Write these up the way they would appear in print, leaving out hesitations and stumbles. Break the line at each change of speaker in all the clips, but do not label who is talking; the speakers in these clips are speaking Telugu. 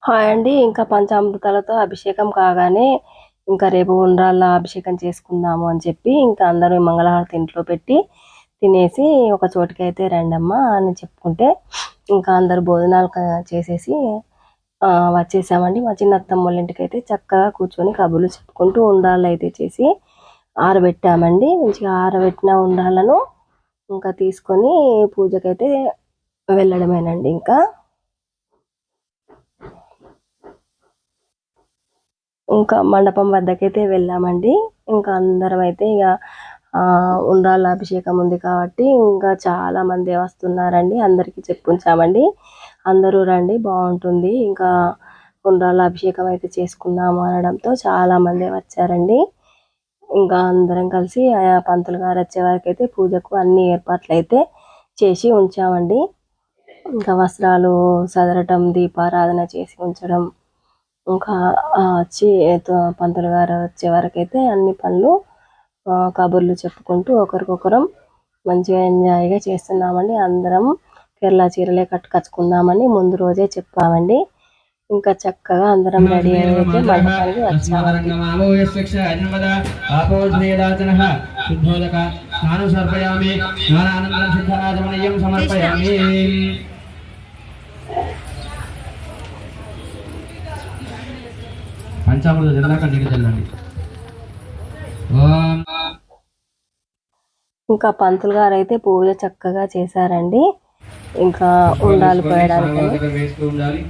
హాయ్ అండి. ఇంకా పంచామృతాలతో అభిషేకం కాగానే ఇంకా రేపు ఉండ్రాళ్ళ అభిషేకం చేసుకుందాము అని చెప్పి ఇంకా అందరూ మంగళహారతి ఇంట్లో పెట్టి తినేసి ఒక చోటికైతే రండమ్మా అని చెప్పుకుంటే ఇంకా అందరూ భోజనాలు చేసేసి వచ్చేసామండి. మా చిన్న అత్తమ్మోళ్ళ ఇంటికైతే చక్కగా కూర్చొని కబుర్లు చెప్పుకుంటూ ఉండ్రాళ్ళు అయితే చేసి ఆరబెట్టామండి. మంచిగా ఆరబెట్టిన ఉండ్రాళ్ళను ఇంకా తీసుకొని పూజకైతే వెళ్ళడమేనండి. ఇంకా మండపం వద్దకైతే వెళ్ళామండి. ఇంకా అందరం అయితే ఇక ఉండ్రాళ్ళ అభిషేకం ఉంది కాబట్టి ఇంకా చాలా మంది వస్తున్నారండి. అందరికీ చెప్పుంచామండి, అందరూ రండి బాగుంటుంది, ఇంకా ఉండ్రాళ్ళ అభిషేకం అయితే చేసుకుందాము అనడంతో చాలా మంది వచ్చారండి. ఇంకా అందరం కలిసి ఆయా పంతులు గారు వచ్చే వరకు అయితే పూజకు అన్ని ఏర్పాట్లు అయితే చేసి ఉంచామండి. ఇంకా వస్త్రాలు సదరటం, దీపారాధన చేసి ఉంచడం, ఇంకా వచ్చి పంతులు గారు వచ్చే వరకైతే అన్ని పనులు కబుర్లు చెప్పుకుంటూ ఒకరికొకరం మంచిగా ఎంజాయ్గా చేస్తున్నామండి. అందరం కేరళ చీరలే కట్టుకొచ్చుకుందామని ముందు రోజే చెప్పామండి. ఇంకా చక్కగా అందరం రెడీ అయితే మండపానికి వచ్చామండి.
పంచామృత జల్లాక నీకు జల్లండి.
ఇంకా పంతులు గారు అయితే పూజ చక్కగా చేశారండి. ఇంకా ఉండాలి పోయడానికి
వేస్తూ ఉండాలి.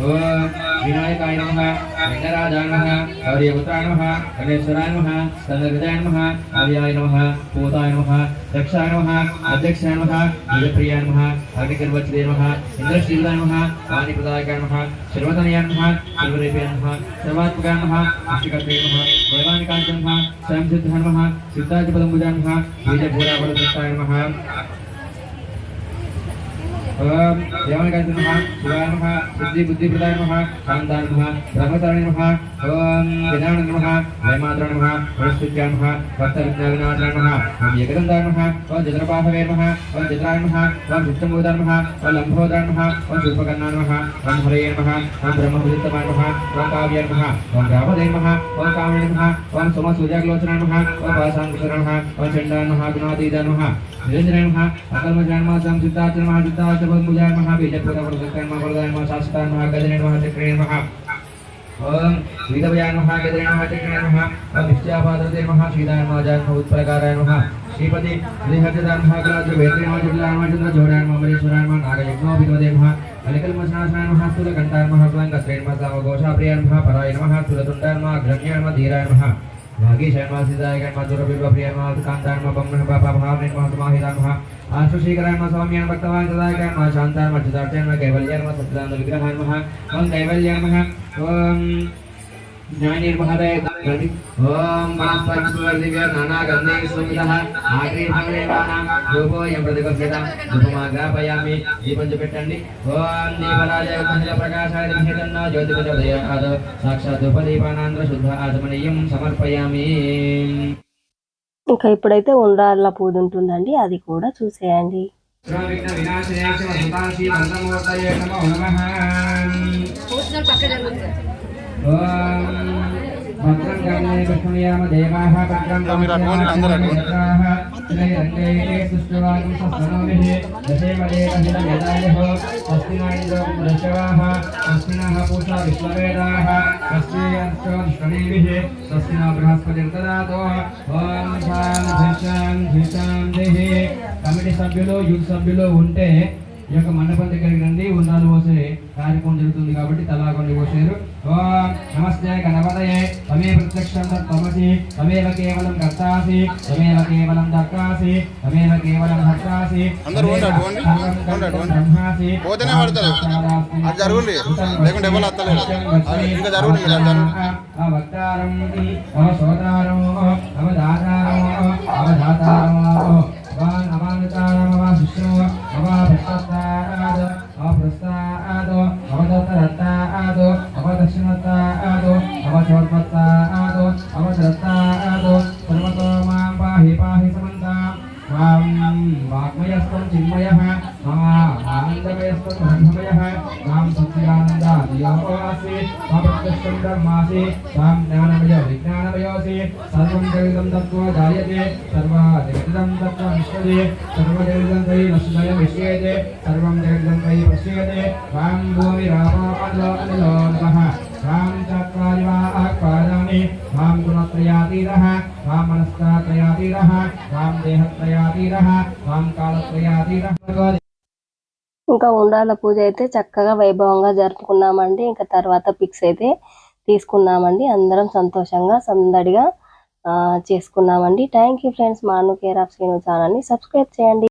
ఓం వినాయకాయ నమః, విఘ్నరాజాయ నమః, గౌరీపుత్రాయ నమః, గణేశ్వరాయ నమః, సర్వవిధాయ నమః, ఆర్యాయ నమః, పూతాయ నమః, దక్షాయ నమః, అధ్యక్షాయ నమః, వీరప్రియాయ నమః, అగ్నికర్వచ్ఛిదే నమః, ఇంద్రశ్రీలాయ నమః, వాణిప్రదాయకాయ నమః, శర్వతనయాయ నమః, శర్వరేపాయ నమః, సర్వాత్మకాయ నమః, అష్టికర్తయ నమః, వైవానికాయ నమః, స్వయంసిద్ధాయ నమః, సిద్ధాధిపదంబుజాయ నమః, బీజభూరాబలదత్తాయ నమః. ओम देवाय नमः, शिवाय नमः, सिद्धि बुद्धिप्रदाय नमः, शान्ताय नमः, ब्रह्मचारिणे नमः, ओम विनाय नमः, वैमात्राय नमः, वरस्तुत्याय नमः, भक्तविघ्नविनाशाय नमः, ओम एकदन्ताय नमः, ओम जत्रपाठवे नमः, ओम जत्राय नमः, ओम विष्णुमूर्ताय नमः, ओम लम्भोदराय नमः, ओम शूर्पकर्णाय नमः, ओम हरये नमः, ओम ब्रह्मविदितमाय नमः, ओम काव्याय नमः, ओम रावदे नमः, ओम कामिने नमः, ओम सोमसूर्याग्लोचनाय नमः, ओम पाशाङ्कुशराय नमः, ओम चण्डाय नमः, गुणातीताय नमः, निरञ्जनाय नमः, अकल्मजाय नमः, संसिद्धाय नमः, सिद्धाय बुद्धिजाय नमः, बीजप्रदाय नमः, वरदाय नमः, शाश्वताय नमः, गजने नमः, चक्रे नमः, ओम विधवयाय नमः, गजने नमः, चक्रे नमः, ओम विद्यापादते नमः, श्रीदाय नमः, जाय नमः, उत्पलकाराय नमः, श्रीपति श्रीहर्षदाय नमः, गुलाद्रवेन्द्रे नमः, जुबलाय नमः, चन्द्रजोड़ाय नमः, मरीश्वराय नमः, नागयज्ञोभिधवदे नमः, अलिकल्मषनाशाय नमः, स्थूलकण्ठाय नमः, क्लङ्कस्त्रे नमः, सामघोषाप्रियाय नमः, पराय नमः, स्थूलतुण्डाय नमः, अग्रण्याय नमः, धीराय नमः, भागीशाय नमः, सिद्धाय नमः, दुर्विप्रियाय नमः, कान्ताय नमः, बम्मः पापभावने नमः, समाहिताय नमः, आशुशीकराय नमः, सौम्याय नमः, भक्तवान् सदाय नमः, शान्ताय नमः, चिदार्थाय नमः, कैवल्याय नमः, सच्चिदानन्द विग्रहाय नमः, ओम कैवल्याय नमः, ओम ज्ञानिर्महदाय नमः, ओम वनस्पतिवर्धिभ्यः नानागन्धैः सुगन्धः आग्नेयफलदेवानां धूपोऽयं प्रतिपद्यतां धूपमाग्रापयामि. दीपं చూపెట్టండి. ఓం దీపరాజాయ ఉజ్వల ప్రకాశాయ ధీరన్న జ్యోతిపదోదయాద్ సాక్షాత్ ధూపదీపానాంతర శుద్ధ ఆచమనీయం సమర్పయామి.
ఇంకా ఇప్పుడైతే ఉండ్రాళ్ళ పూజ ఉంటుందండి, అది కూడా చూసేయండి. भद्रं कर्णे कृष्णयाम देवाः भद्रं कर्णेन्द्राः श्रीरङ्गैः सुष्ठुवागं सस्वनोभिः दशेमदेवहितमेदायः अस्तिनाइन्द्रो दशवाः अस्तिनः पूषा विश्ववेदाः अस्तियर्चो विश्वनेभिः अस्तिनो बृहस्पतिर्ददातो ओम शान्ति शान्तिः. कमिटी సభ్యులు యూత్ సభ్యులు ఉంటే ఈ యొక్క మండపం దగ్గరికి రండి. ఉండాలి పోసే కార్యక్రమం జరుగుతుంది కాబట్టి తలా కొన్ని పోసారు. ఓం నమస్తే గణపతయే తమే ప్రత్యక్షం తమసి తమేవ కేవలం కర్తాసి తమేవ కేవలం దర్కాసి తమేవ కేవలం హర్తాసి
అందరూ బ్రహ్మాసి పోతేనే పడతారు. అది జరుగుండి లేకుంటే ఎవరు వస్తలేదు. ఇంకా జరుగుండి
అవతారం అవసోదారం అవదాతారం అవధాతారం వాన్ అమానుతారం అవాశిష్ణో అవాభ్రష్టాద్ అప్రస్తాద్ అవదత్తరత్తాద్ అవదక్షిణత్తాద్ అవచోర్పత్తాద్ అవద్రత్తాద్ సర్వతో మాం పాహి పాహి సమంతాం వాగ్మయస్తం చిన్మయః ఆనందమయస్తం
ब्रह्ममयः तां सच्चिदानन्दादियोऽसि त्वप्रत्यक्षं ब्रह्मासि तां ज्ञानमय विज्ञानमयोऽसि सर्वं जगदं तत्त्वा जायते सर्वाजगदं तत्त्वं विश्वते सर्वजगदं त्वयि नश्यते विश्यते सर्वं जगदं त्वयि पश्यते त्वां भूमिरापो अनिलो अनिलो नमः त्वां चत्वारिवाक्पादानि त्वां गुणत्रयातीरः त्वां मनस्तात्रयातीरः त्वां देहत्रयातीरः त्वां कालत्रयातीरः
ఇంకా ఉండ్రాళ్ళ పూజ అయితే చక్కగా వైభవంగా జరుపుకున్నామండి. ఇంకా తర్వాత పిక్స్ అయితే తీసుకున్నామండి. అందరం సంతోషంగా సందడిగా చేసుకున్నామండి. Thank you friends. మాను కేర్ ఆఫ్ శ్రీను ఛానల్ని సబ్స్క్రైబ్ చేయండి.